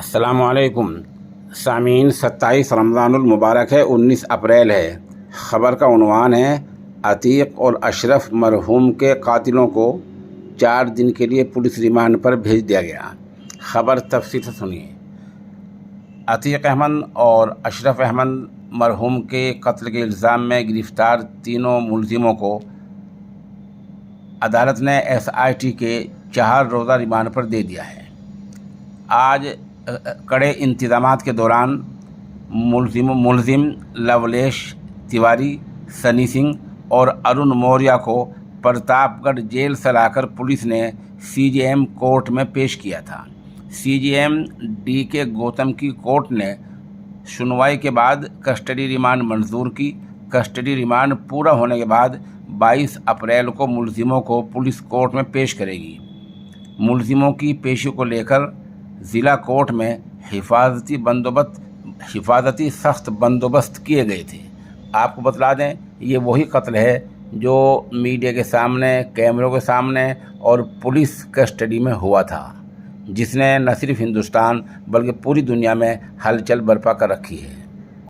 السلام علیکم سامعین، 27 رمضان المبارک ہے، 19 اپریل ہے۔ خبر کا عنوان ہے عتیق اور اشرف مرحوم کے قاتلوں کو 4 دن کے لیے پولیس ریمانڈ پر بھیج دیا گیا۔ خبر تفصیل سے سنیے۔ عتیق احمد اور اشرف احمد مرحوم کے قتل کے الزام میں گرفتار تینوں ملزموں کو عدالت نے SIT کے 4 روزہ ریمانڈ پر دے دیا ہے۔ آج کڑے انتظامات کے دوران ملزم لولیش تیواری، سنی سنگھ اور ارون موریہ کو پرتاپ گڑھ جیل سے لا کر پولیس نے CJM کورٹ میں پیش کیا تھا۔ CJM DK گوتم کی کورٹ نے سنوائی کے بعد کسٹڈی ریمانڈ منظور کی۔ کسٹڈی ریمانڈ پورا ہونے کے بعد 22 اپریل کو ملزموں کو پولیس کورٹ میں پیش کرے گی۔ ملزموں کی پیشی کو لے کر ضلع کورٹ میں حفاظتی سخت بندوبست کیے گئے تھے۔ آپ کو بتلا دیں، یہ وہی قتل ہے جو میڈیا کے سامنے، کیمروں کے سامنے اور پولیس کسٹڈی میں ہوا تھا، جس نے نہ صرف ہندوستان بلکہ پوری دنیا میں ہلچل برپا کر رکھی ہے۔